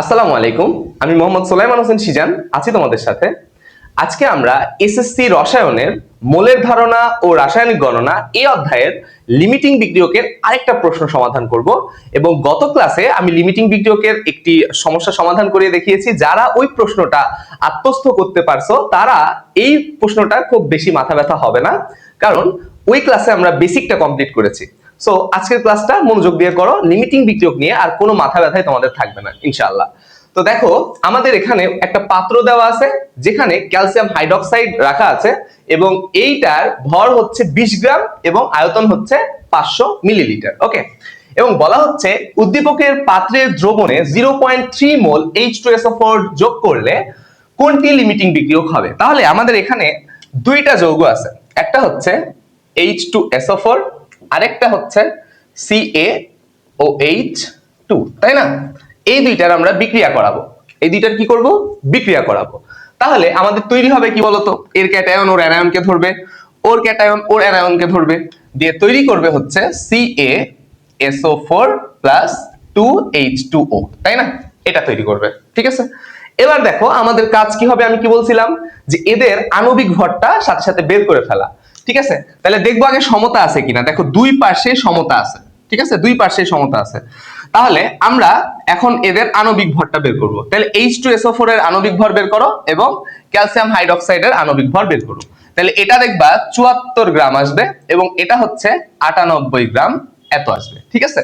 আসসালামু আলাইকুম, আমি মোহাম্মদ সুলাইমান হোসেন সিজান আছি তোমাদের সাথে। আজকে আমরা এসএসসি রসায়নের মোলের ধারণা ও রাসায়নিক গণনা এই অধ্যায়ের লিমিটিং বিক্রিয়কের আরেকটা প্রশ্ন সমাধান করব। এবং গত ক্লাসে আমি লিমিটিং বিক্রিয়কের একটি সমস্যা সমাধান করে দেখিয়েছি। যারা ওই প্রশ্নটা আত্মস্থ করতে পারছো তারা এই প্রশ্নটা খুব বেশি মাথা ব্যথা হবে না, কারণ ওই ক্লাসে আমরা বেসিকটা কমপ্লিট করেছি। সো আজকের ক্লাসটা মনোযোগ দিয়ে করো, লিমিটিং বিক্রিয়ক নিয়ে আর কোনো মাথা ব্যথাই তোমাদের থাকবে না ইনশাআল্লাহ। তো দেখো, আমাদের এখানে একটা পাত্র দেওয়া আছে যেখানে ক্যালসিয়াম হাইড্রক্সাইড রাখা আছে এবং এইটার ভর হচ্ছে 20 গ্রাম এবং আয়তন হচ্ছে 500 মিলিলিটার। ওকে, এবং বলা হচ্ছে উদ্দীপকের পাত্রের দ্রবণে 0.3 মোল H2SO4 যোগ করলে কোনটি লিমিটিং বিক্রিয়ক হবে। তাহলে আমাদের এখানে দুইটা যৌগ আছে, একটা হচ্ছে H2SO4, আরেকটা হচ্ছে CaOH2, তাই না? এই দুইটার আমরা বিক্রিয়া করাবো, এই দুইটার কি করব? বিক্রিয়া করাবো। তাহলে আমাদের তৈরি হবে কি বলতো, এর ক্যাটায়ন ওর অ্যানায়নকে ধরবে, ওর ক্যাটায়ন ওর অ্যানায়নকে ধরবে, দিয়ে তৈরি করবে হচ্ছে CaSO4 2H2O, তাই না? এটা তৈরি করবে, ঠিক আছে। এবার দেখো আমাদের কাজ কি হবে, আমি কি বলছিলাম যে এদের আণবিক ভরটা সাথে সাথে বের করে ফেলা, ঠিক আছে। তাহলে দেখবো আগে সমতা আছে কিনা। দেখো দুই পাশে সমতা আছে, ঠিক আছে, দুই পাশে সমতা আছে। তাহলে আমরা এখন এদের আণবিক ভরটা বের করব। তাহলে H2SO4 এর আণবিক ভর বের করো এবং ক্যালসিয়াম হাইড্রক্সাইডের আণবিক ভর বের করো। তাহলে এটা দেখবা 74 গ্রাম আসবে এবং এটা হচ্ছে 98 গ্রাম এত আসবে, ঠিক আছে।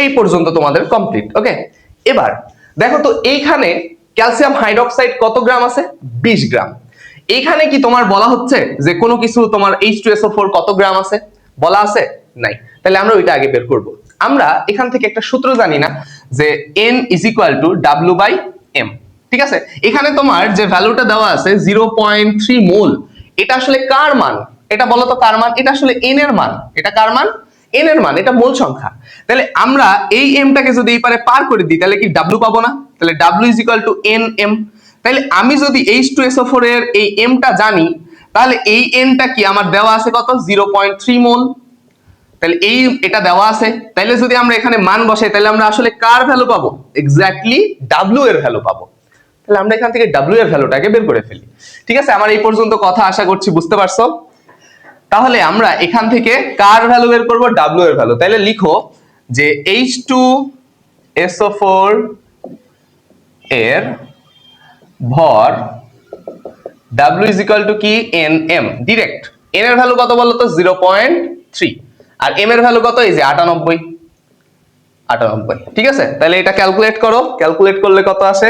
এই পর্যন্ত তোমাদের কমপ্লিট। ওকে, এবার দেখো তো এইখানে ক্যালসিয়াম হাইড্রক্সাইড কত গ্রাম আছে? 20 গ্রাম। এইখানে কি তোমার বলা হচ্ছে যে কোনো কিছু তোমার H2SO4 কত গ্রাম আছে? বলা আছে? নাই। তাহলে আমরা ওইটা আগে বের করব। আমরা এখান থেকে একটা সূত্র জানি না যে N = W/M, ঠিক আছে। এখানে তোমার যে ভ্যালুটা দেওয়া আছে 0.3 মোল, এটা আসলে কার মান? এটা বলো তো কার মান? এটা আসলে N এর মান। এটা কার মান? N এর মান, এটা মোল সংখ্যা। তাহলে আমরা এই M টাকে যদি এই পারে পার করে দিই তাহলে কি W পাবো না? তাহলে W = NM। তাহলে আমি যদি H2SO4 এর এই M টা জানি, তাহলে এই N টা কি আমার দেওয়া আছে কত? 0.3 মোল। তাহলে এই এটা দেওয়া আছে, তাহলে যদি আমরা এখানে মান বসাই তাহলে আমরা আসলে কার ভ্যালু পাবো? এক্স্যাক্টলি W এর ভ্যালু পাবো। তাহলে আমরা এখান থেকে W এর ভ্যালুটাকে বের করে ফেলি, ঠিক আছে। আমার এই পর্যন্ত কথা আশা করছি বুঝতে পারছো। তাহলে আমরা এখান থেকে কার ভ্যালু বের করব? W এর ভ্যালু। তাহলে লিখো যে H2SO4 এর ভর W = কি? NM। ডিরেক্ট N এর ভ্যালু কত বলো তো? 0.3, আর M এর ভ্যালু কত? এই যে 98, ঠিক আছে। তাহলে এটা ক্যালকুলেট করো, ক্যালকুলেট করলে কত আসে?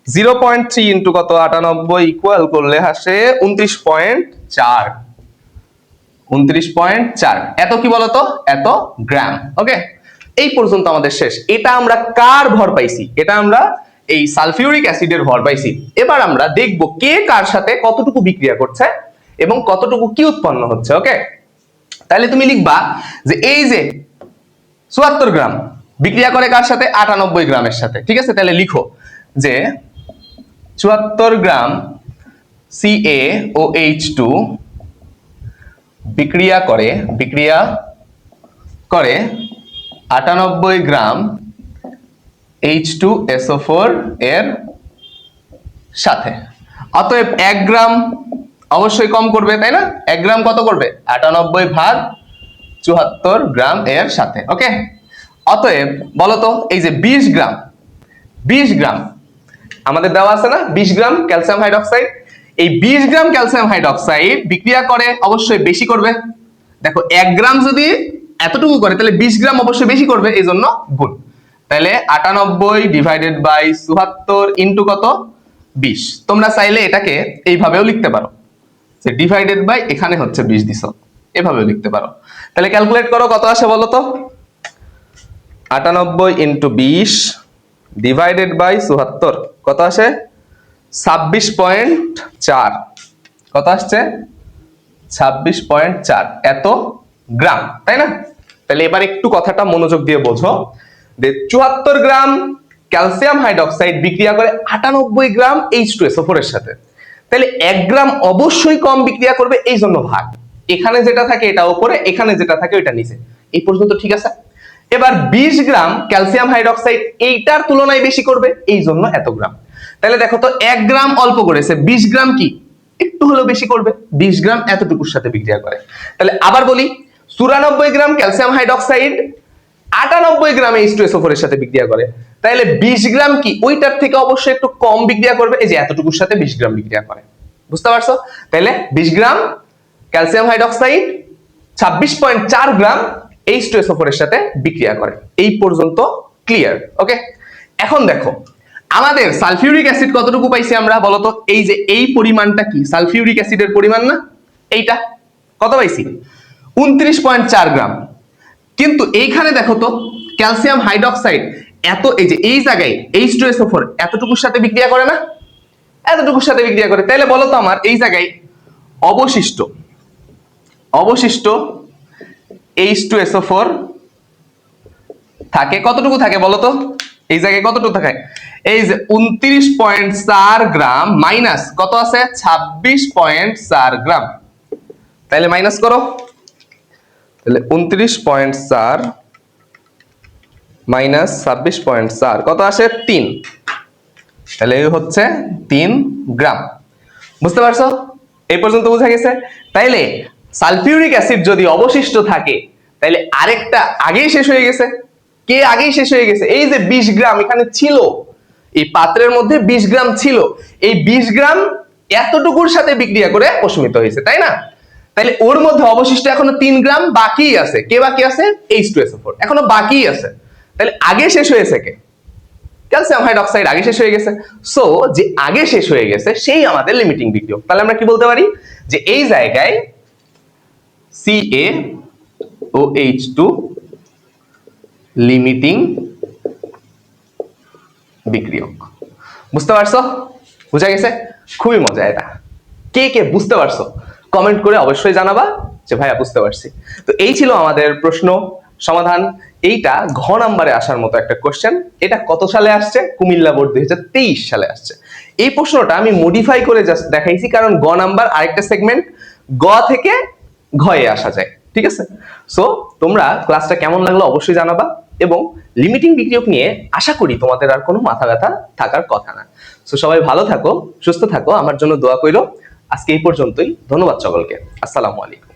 0.3 ইনটু কত? 98 ইকুয়াল করলে আসে 29.4, 29.4। এত কি বলতো? এত গ্রাম। ওকে, এই পর্যন্ত আমাদের শেষ। এটা আমরা কার ভর পাইছি? এটা আমরা এই সালফিউরিক অ্যাসিডের ভর পাইছি। এবার আমরা দেখব কে কার সাথে কতটুকু বিক্রিয়া করছে এবং কতটুকু কি উৎপন্ন হচ্ছে। ওকে, তাহলে তুমি লিখবা যে এই যে 74 গ্রাম বিক্রিয়া করে কার সাথে? 98 গ্রামের সাথে, ঠিক আছে। তাহলে লিখো যে 74 গ্রাম CaOH2 বিক্রিয়া করে 98 গ্রাম H2SO4 এর সাথে। অতএব 1 গ্রাম অবশ্যই কম করবে, তাই না? 1 গ্রাম কত করবে? 98/74 গ্রাম এর সাথে। ওকে, অতএব বলতো এই যে 20 গ্রাম আমাদের দেওয়া আছে না, 20 গ্রাম ক্যালসিয়াম হাইড্রক্সাইড। এই 20 গ্রাম ক্যালসিয়াম হাইড্রক্সাইড বিক্রিয়া করে অবশ্যই বেশি করবে। দেখো 1 গ্রাম যদি এতটুকু করে তাহলে 20 গ্রাম অবশ্যই বেশি করবে, এই জন্য গুণ। তাহলে 98/74 ইনটু কত? 20। তোমরা চাইলে এটাকে এইভাবেও লিখতে পারো যে ডিভাইডেড বাই এখানে হচ্ছে 20 দিছো, এভাবেও লিখতে পারো। তাহলে ক্যালকুলেট করো কত আসে বলো তো? 98 ইনটু 20 ডিভাইডেড বাই 74 কত আসে? 26.4। কত আসছে? 26.4 এত গ্রাম, তাই না? তাহলে এবার একটু কথাটা মনোযোগ দিয়ে বোঝো যে 74 গ্রাম ক্যালসিয়াম হাইড্রক্সাইড বিক্রিয়া করে 98 গ্রাম H2SO4 এর সাথে। তাহলে 1 গ্রাম অবশ্যই কম বিক্রিয়া করবে, এই জন্য ভাগ। এখানে যেটা থাকে এটা উপরে, এখানে যেটা থাকে ওইটা নিচে। এই পর্যন্ত ঠিক আছে? এবার 20 গ্রাম ক্যালসিয়াম হাইড্রোক্সাইড এইটার তুলনায় বেশি করবে, এই জন্য এত গ্রাম। তাহলে দেখো তো 1 গ্রাম অল্প করেছে, 20 গ্রাম কি একটু হলেও বেশি করবে, 20 গ্রাম এতটুকুর সাথে বিক্রিয়া করে। তাহলে আবার বলি, 94 গ্রাম ক্যালসিয়াম হাইড্রোক্সাইড 98 গ্রাম H2SO4 এর সাথে বিক্রিয়া করে। তাহলে 20 গ্রাম কি ওইটার থেকে অবশ্যই একটু কম বিক্রিয়া করবে, এই যে এতটুকুর সাথে 20 গ্রাম বিক্রিয়া করে। বুঝতে পারছো? তাহলে 20 গ্রাম ক্যালসিয়াম হাইড্রোক্সাইড 26.4 গ্রাম H2SO4 এর সাথে বিক্রিয়া করে। এই পর্যন্ত ক্লিয়ার? ওকে, এখন দেখো আমাদের সালফিউরিক অ্যাসিড কতটুকু পাইছি আমরা বলতো? এই যে এই পরিমাণটা কি সালফিউরিক অ্যাসিডের পরিমাণ না, এইটা কত পাইছি? 29.4 গ্রাম। কিন্তু এইখানে দেখো তো ক্যালসিয়াম হাইড্রোক্সাইড এত, এই যে এই জায়গায় H2SO4 এতটুকুর সাথে বিক্রিয়া করে না, এতটুকুর সাথে বিক্রিয়া করে। তাহলে বলো তো আমার এই জায়গায় অবশিষ্ট H2SO4 থাকে কতটুকু থাকে বলো তো? এই জায়গায় কতটুকু থাকে? এই যে 29.4 গ্রাম মাইনাস কত আছে? 26.4 গ্রাম। তাহলে মাইনাস করো, তাহলে 29.4 মাইনাস 26.4 কত আসে? 3। তাহলে এই হচ্ছে 3 গ্রাম। বুঝতে পারছো? এই পর্যন্ত বোঝা গেছে? তাইলে সালফিউরিক অ্যাসিড যদি অবশিষ্ট থাকে তাহলে আরেকটা আগেই শেষ হয়ে গেছে। কে আগেই শেষ হয়ে গেছে? এই যে 20 গ্রাম এখানে ছিল, এই পাত্রের মধ্যে 20 গ্রাম ছিল, এই 20 গ্রাম এতটুকুর সাথে বিক্রিয়া করে প্রশমিত হয়েছে, তাই না? তাহলে ওর মধ্যে অবশিষ্ট এখনো 3 গ্রাম বাকি আছে। কে বাকি আছে? H2SO4 এখনো বাকি আছে। তাহলে আগে শেষ হয়েছে কে? ক্যালসিয়াম হাইড্রোক্সাইড আগে শেষ হয়ে গেছে। সো যে আগে শেষ হয়ে গেছে সেই আমাদের লিমিটিং বিক্রিয়ক। তাহলে আমরা কি বলতে পারি যে এই জায়গায় CaOH2 লিমিটিং বিক্রিয়ক। বুঝতে পারছো? বুঝা গেছে? খুবই মজা এটা। কে কে বুঝতে পারছো কমেন্ট করে অবশ্যই জানাবা যে ভাইয়া বুঝতে পারছি। তো এই ছিল আমাদের প্রশ্ন সমাধান। এইটা ঘ নাম্বারে আসার মতো একটা কোশ্চেন। এটা কত সালে আসছে? কুমিল্লা বোর্ড 2023 সালে আসছে। এই প্রশ্নটা আমি মডিফাই করে জাস্ট দেখাইছি, কারণ গ নাম্বার আরেকটা সেগমেন্ট, গ থেকে ঘয়ে আসা যায়। ঠিক আছে? সো তোমরা ক্লাসটা কেমন লাগলো অবশ্যই জানাবা, এবং লিমিটিং বিক্রিয়ক নিয়ে আশা করি তোমাদের আর কোনো মাথা ব্যথা থাকার কথা না। সো সবাই ভালো থাকো, সুস্থ থাকো, আমার জন্য দোয়া কইরো। আজকে এই পর্যন্তই। ধন্যবাদ সকলকে। আসসালামু আলাইকুম।